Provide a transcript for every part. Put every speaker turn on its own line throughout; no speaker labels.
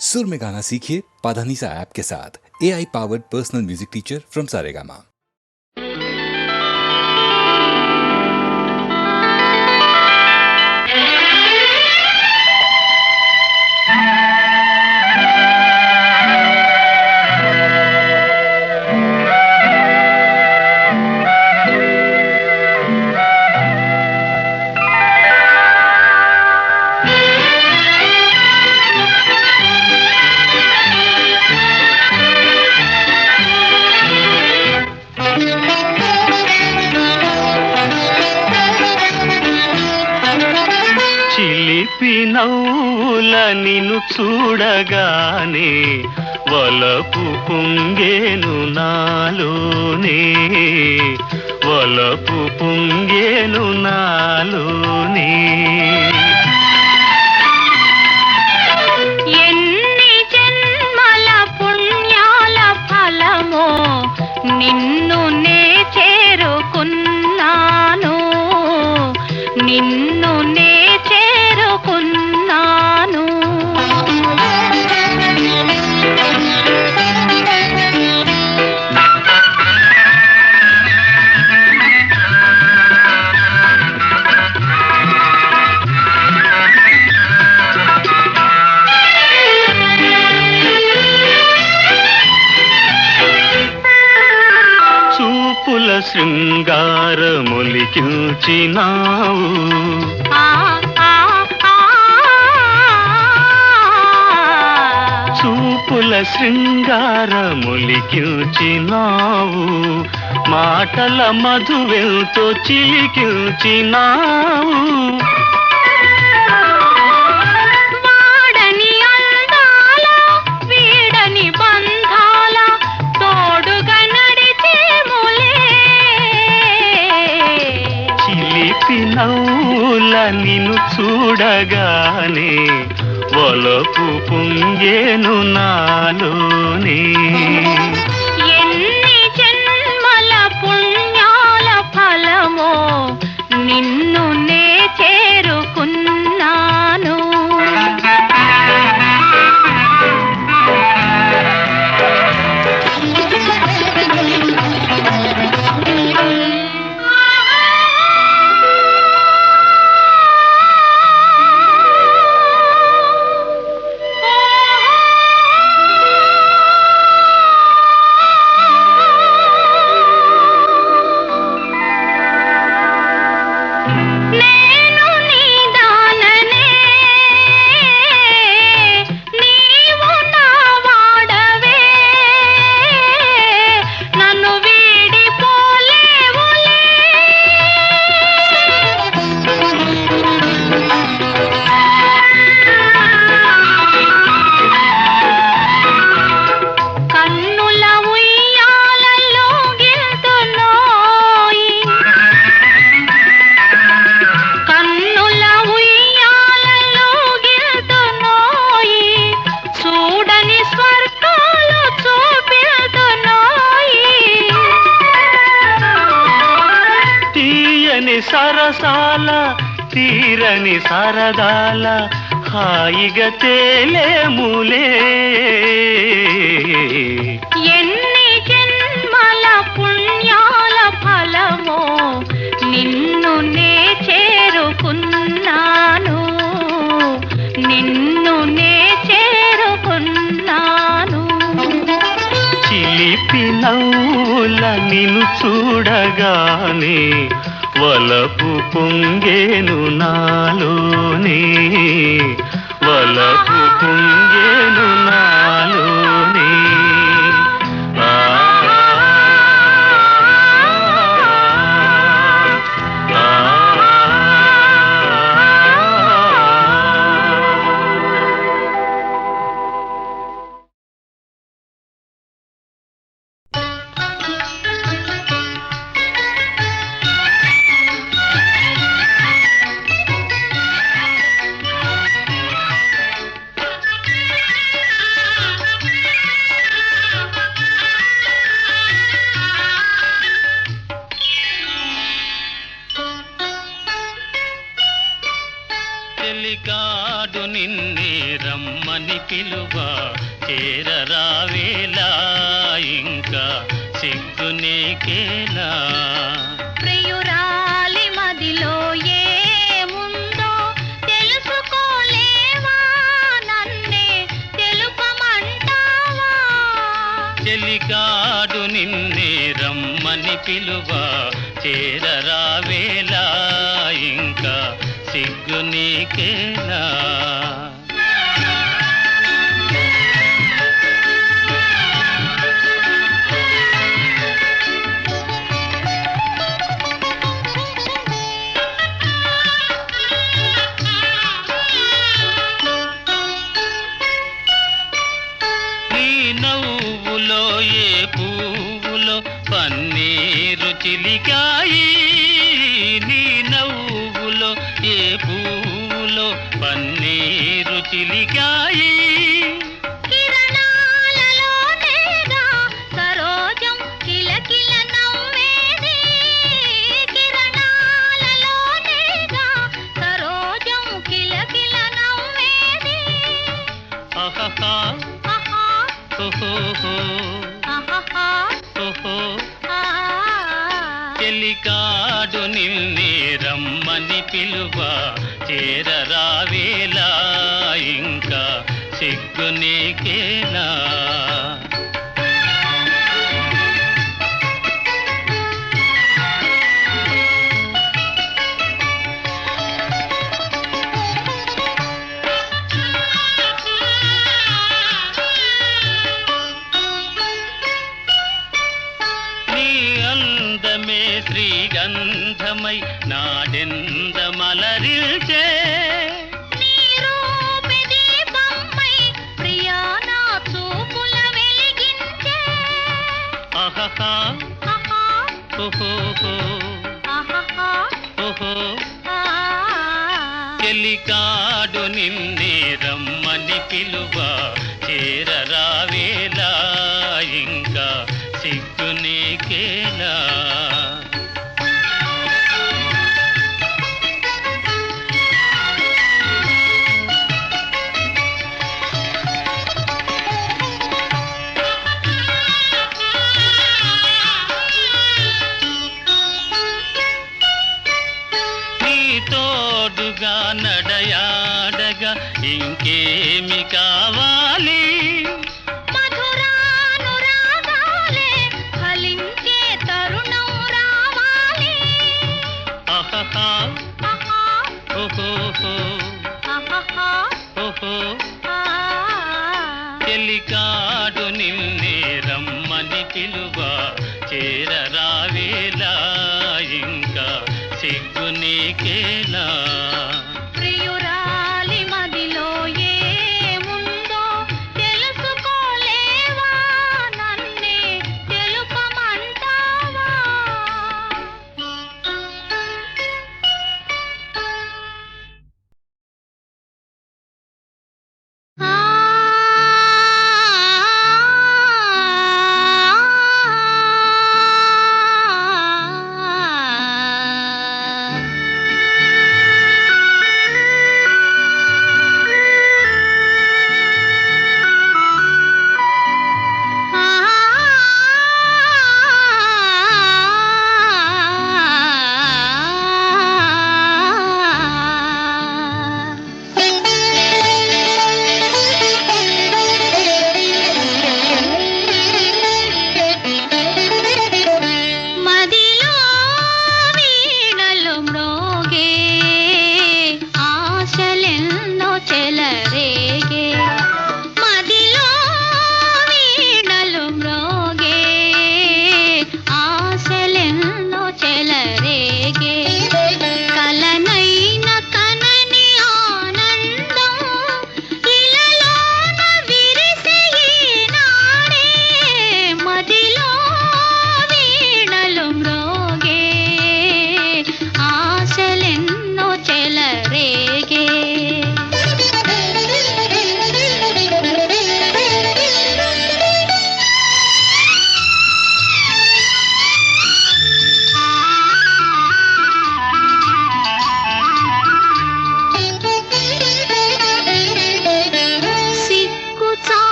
सुर में गाना सीखिए पाधानीसा ऐप के साथ। AI powered personal music teacher from Saregama.
నవ్వుల నిన్ను చూడగానే వలపు పొంగేను నాలోనే, వలపు పొంగేను నాలోనే.
ఎన్ని జన్మల పుణ్యాల ఫలమో నిన్ను నే చేరుకున్నాను, నిన్ను నే చేరుకున్నాను.
చూపుల శృంగారమొలికించినావు, చూపుల శృంగారమొలికించినావు, మాటల మధువెంతో చిలికించినావు.
వాడని అందాల వీడని బంధాల తోడుగా నడిచేములే.
చిలిపి నవ్వుల నిన్ను చూడగానే వలపు పొంగేను నాలోనే.
ఎన్ని జన్మల పుణ్యాల ఫలమో నిన్ను నే చేరుకున్నాను. నేను నీ దాననే, నీవు నా వాడవే, నన్ను వీడిపోలేవులే. కన్నుల ఉయ్యాలలో గెంతునోయి, కన్నుల ఉయ్యాలలో గెంతునోయి, చూడని స్వర్గాలు చూపెడుతునోయి.
తీయని సరసాల తీరని సరదాల హాయిగా తేలేములే.
ఎన్ని జన్మల పుణ్యాల ఫలమో నిన్ను నే చేరుకున్నాను, నిన్ను నే చేరుకున్నాను.
చిలిపి నవ్వుల నిన్ను చూడగానే వలపు పొంగేను నాలోనే, వలపు పొంగేను నాలోనే. ఆ ఆ పిలువ చేరరావేలా ఇంకా సిగ్గు నీకేలా
ప్రియురాలి మదిలో ఏముందో తెలుసుకోలేవా నన్నే తెలుపమంటావా
చెలికాడు నిన్నే రమ్మని పిలువ చేరరావేలా ఇంకా సిగ్గు నీకేలా నవ్వులో ఏ పువ్వులో పన్నీరు చిలికాయి నీ నవ్వులో ఏ పువ్వులో పన్నీరు చిలికాయి
కిరణాలలోనేగా సరోజం కిలకిల నవ్వేది కిరణాలలోనేగా సరోజం కిలకిల నవ్వేది
ఆహా ఓహో ఓహో చెలికాడు నిన్నే రమ్మని పిలువ చేరరావేలా ఇంకా సిగ్గు నీకేలా అందమే శ్రీగంధమై నాడెంద మలరిల్చే
నీ రూపే దీపమై ప్రియా నా చూపుల వెలిగించే
ఆహా ఓహో ఓహో చెలికాడు నిన్నే రమ్మని పిలువ చేరరావేలా ఇంకా సిగ్గు నీకేలా నీ తోడుగా నడయాడగా ఇంకేమి కావాలి
మధురానురాగాలే ఫలించే తరుణం రావాలి
ఆహా ఓహో ఓహో చెలికాడు నిన్నే రమ్మని పిలువ చేరరావేలా ఇంకా సిగ్గు నీకేలా
ప్రియురాలి మదిలో ఏముందో తెలుసుకోలేవా నన్నే తెలుపమంటావా ఆ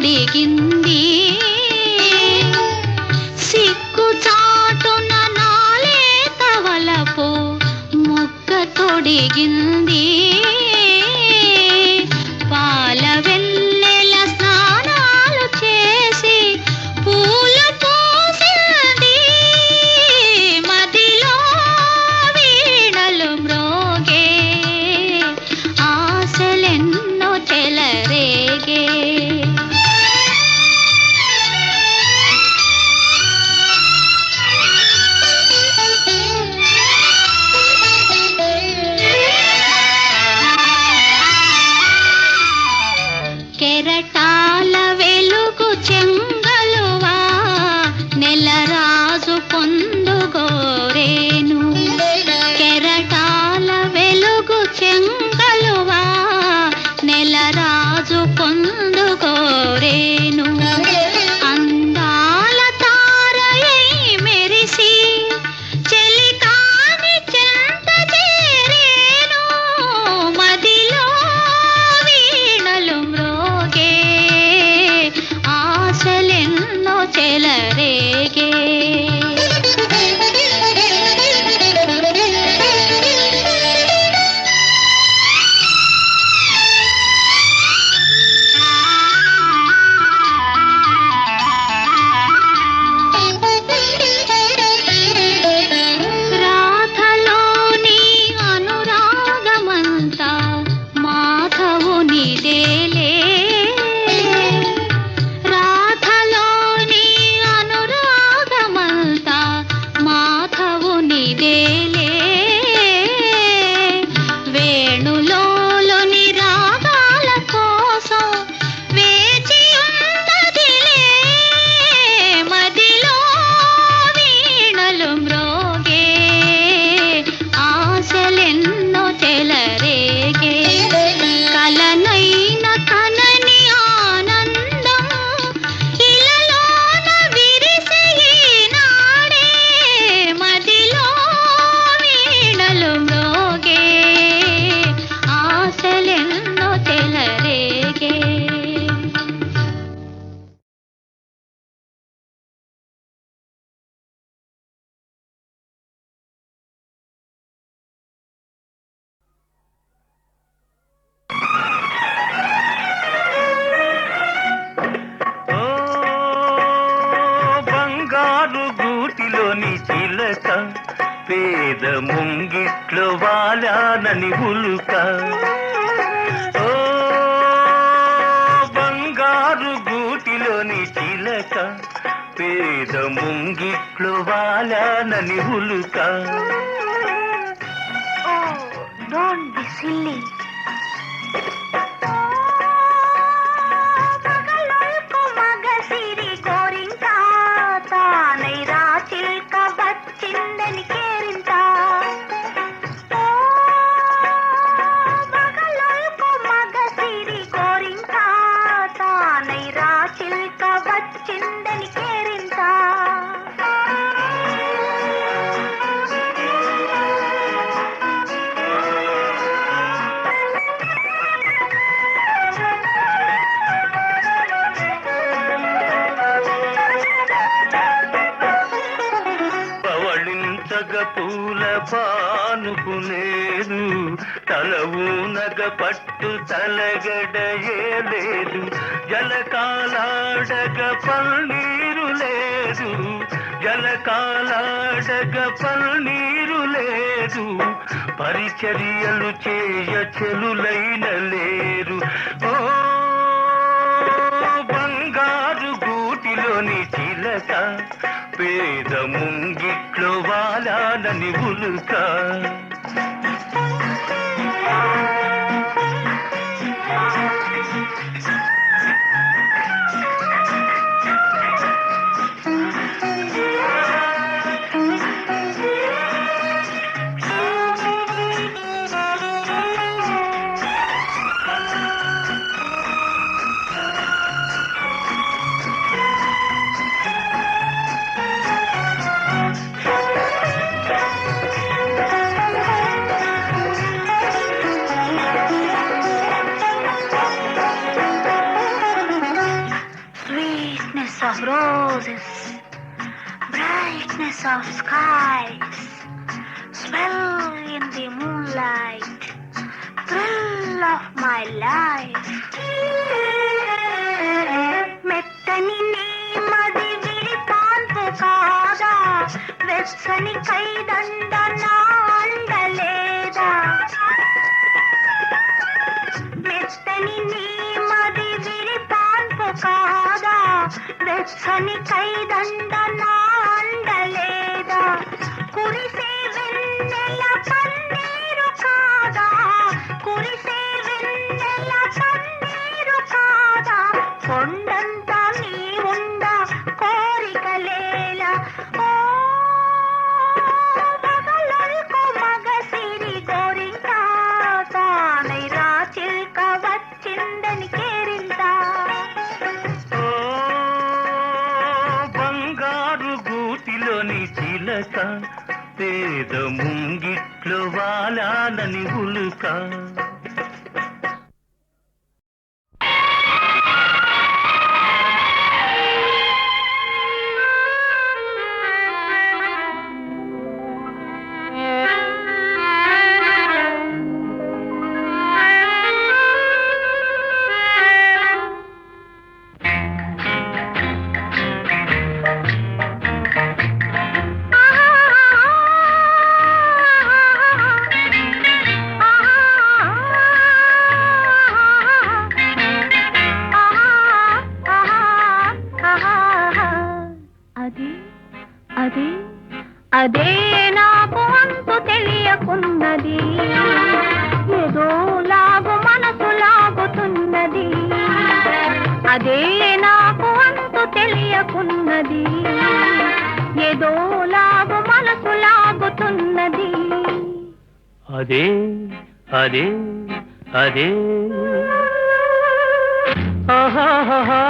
తొడిగింది సిగ్గు చాటున నాలే తవలపు మొగ్గ తొడిగింది పాల వెన్నెల స్నానాలు చేసి పూలు పూసింది మదిలో వీణలు మ్రోగే ఆశలెన్నో చెలరేగే కెరటాల వెలుగు చెంగలువా నెలరాజు పొందుగోరేను కెరటాల వెలుగు చెంగలువా నెలరాజు పొందుగోరేను అందాల తారయై మెరిసి చెలికాని చెంత చేరేను మదిలో వీణలు మ్రోగే ఆశలెన్నో చెలరేగే రాధలోని అనురాగమంతా మాధవునిదేలే రాధలోని అనురాగమంతా మాధవునిదేలే వేణులోని రాగాల కోసం వేచి ఉన్నదిలే మదిలో వీణలు మ్రోగే ఆశలెన్నో చెలరేగే కలనైన కనని ఆనందం ఇలలోన విరిసే ఈనాడే మదిలో వీణలు మ్రోగే ఆశలెన్నో చెలరేగే
ఓ బంగారు గూటిలోని చిలక పేద ముంగిట్లో వాలానని ఉలుక ఓ బంగారు గూటిలోని చిలక పేద ముంగిట్లో వాలానని ఉలుక
డోంట్ బి సిల్లీ మగసిరి గోరింక తానై రాచిల్క వచ్చిందని కేరింత మగసిరి గోరింక తానై రాచిల్క వచ్చిందని కేరింత
పవళించగ పూల పానుకునేదు తలవునగ పట్టు తలగడయేలేదు జలకాలాడగ పన్నీరు లేదు జలకాలాడగ పన్నీరు లేదు పరిచర్యలు చేయ చెలులైన లేరు ఓ బంగారు గూటిలోని చిలక పేద ముంగిట్లో వాలానని ఉలుక
of roses, brightness of skies, swell in the moonlight, thrill of my life. మెత్తని నీమది విరిపాన్పు కాదా, వెచ్చని కైదండ నా అండలేదా. మెత్తని నీమది విరిపాన్పు కాదా, వెచ్చని కైదండ నా అండలేదా. కురిసే వెన్నెల పన్నీరు కాదా, కురిసే వెన్నెల పన్నీరు కాదా. కొండంత నీ ఉండ కోరికలేలా. ఓ పగలొల్కు మగసిరి గోరింక, తానై రా చిల్క వచ్చిందని కేరింత.
ఓ బంగారు గూటిలోని చిలక, పేద ముంగిట్లో వాలాలని ఉలుక.
అదే నాకు అంతు తెలియకున్నది, ఏదో లాగు మనసు లాగుతున్నది. అదే నాకు అంతు తెలియకున్నది, ఏదో లాగు మనసు లాగుతున్నది.
అదే అదే అదే ఆహాహా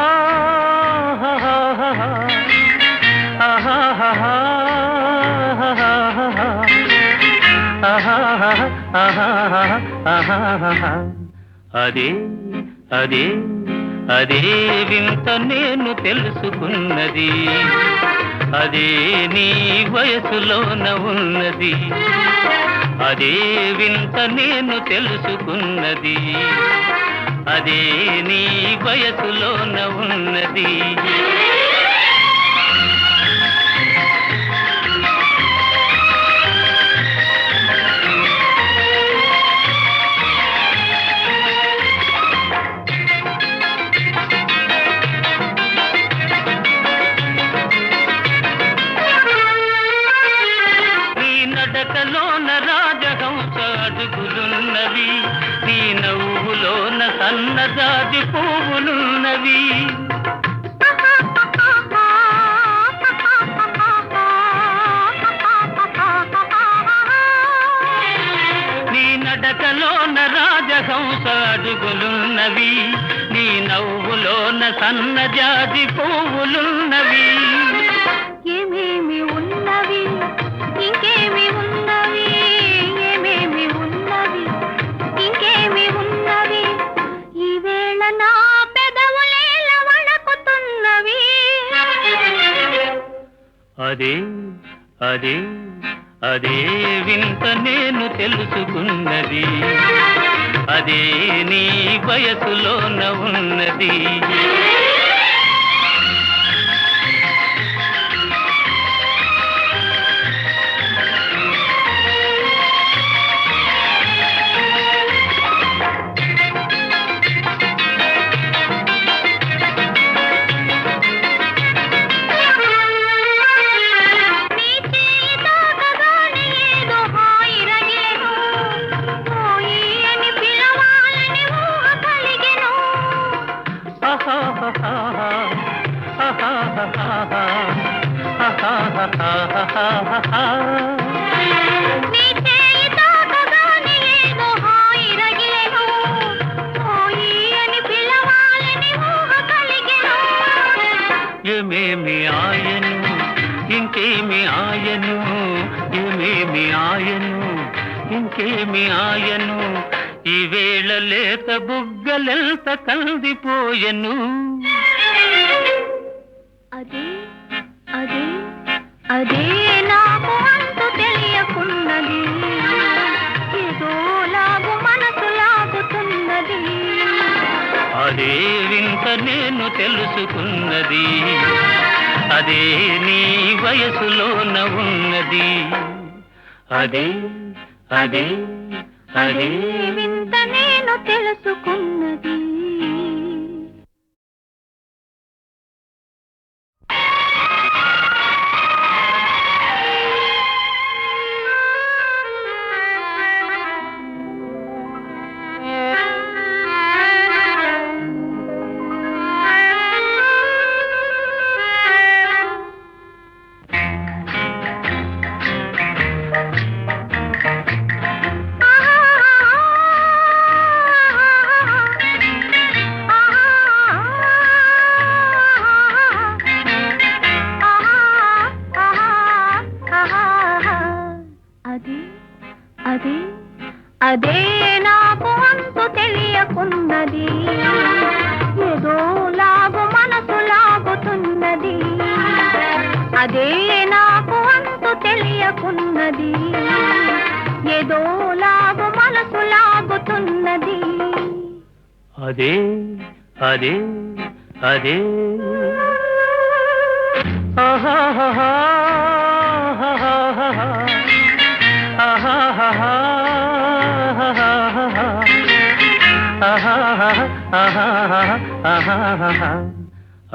అదే అదే అదే వింత నేను తెలుసుకున్నది, అదే నీ వయసులోన ఉన్నది. అదే వింత నేను తెలుసుకున్నది, అదే నీ వయసులోన ఉన్నది. నడకలోన రాజహంస అడుగులున్నవి, నీ నవ్వులోన సన్నజాజి పువ్వులున్నవి. నీ నడకలోన రాజహంస అడుగులున్నవి, నీ నవ్వులోన సన్నజాజి పువ్వులున్నవి.
ఏమేమి ఉన్నవి ఇంకేమి ఉన్నవి, ఏమేమి ఉన్నవి ఇంకేమి ఉన్నవి. ఈవేళ నా పెదవులేల వణకుతున్నవి.
అదే అదే అదే వింత నేను తెలుసుకున్నది, అదే నీ వయసులోన ఉన్నది. ఏమేమి ఆయను ఇంకేమి ఆయను, ఏమేమి ఆయను ఇంకేమి ఆయను. ఈవేళ లేత బుగ్గలెంత కందిపోయెను.
అదే అదే అదే నాకు అంతు తెలియకున్నది, ఏదో లాగు మనసు లాగుతున్నది.
అదే వింత నేను తెలుసుకున్నది, అదే నీ వయసులోన ఉన్నది. అదే అదే అదే
వింత నేను తెలుసుకున్నది. అదే అదే నాకు అంతు తెలియకున్నది, ఏదో లాగు మనసు లాగుతున్నది. అదే నాకు అంతు తెలియకున్నది, ఏదో లాగు మనసు లాగుతున్నది.
అదే అదే అదే ఆహాహా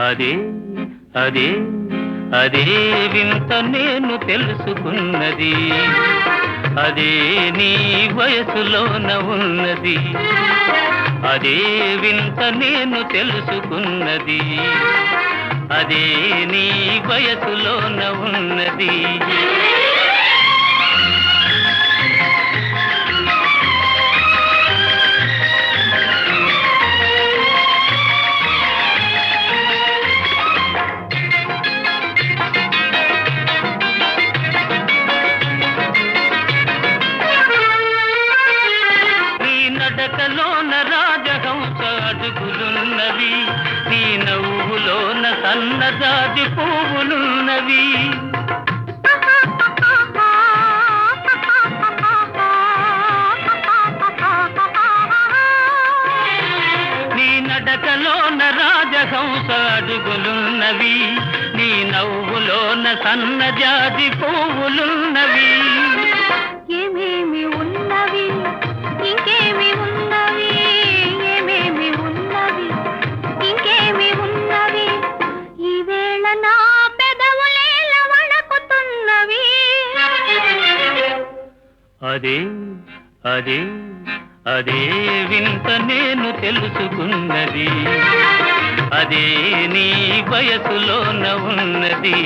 అదే అదే అదే వింత నేను తెలుసుకున్నది, అదే నీ వయసులోన ఉన్నది. అదే వింత నేను తెలుసుకున్నది, అదే నీ వయసులోన ఉన్నది. నడకలోన రాజహంస అడుగులున్నవి, నీ నవ్వులోన సన్నజాజి పువ్వులున్నవి. నీ నడకలోన రాజహంస అడుగులున్నవి, నీ నవ్వులోన సన్నజాజి పువ్వులున్నవి.
ఏమేమి ఉన్నవి ఇంకేమి ఉన్నవి, ఏమేమి ఉన్నవి ఇంకేమి ఉన్నవి, ఈవేళ నా పెదవులేల వణకుతున్నవి.
అదే అదే అదే వింత నేను తెలుసుకున్నది, అదే నీ వయసులోన ఉన్నది.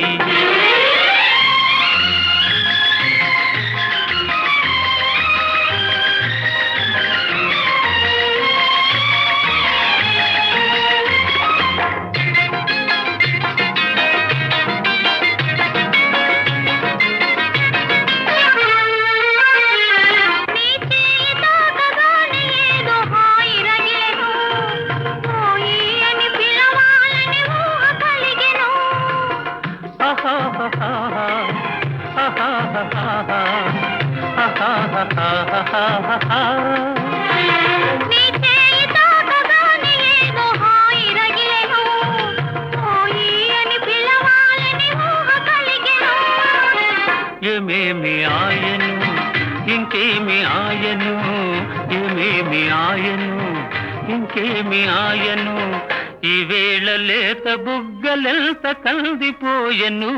ఏమేమి ఆయను ఇంకేమి ఆయను, ఏమేమి ఆయను ఇంకేమి ఆయను, ఈవేళ లేత బుగ్గలెంత కందిపోయెను.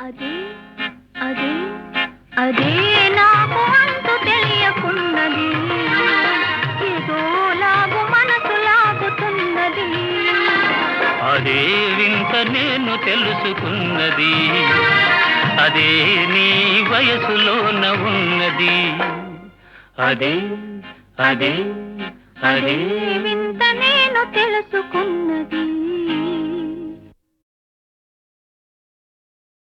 అదే అదే అదే నాకు అంతు తెలియకున్నది, ఏదో లాగు మనసు లాగుతున్నది.
అదే వింత నేను తెలుసుకున్నది, అదే నీ వయసులోన ఉన్నది. అదే అదే అదే
వింత నేను తెలుసుకున్నది.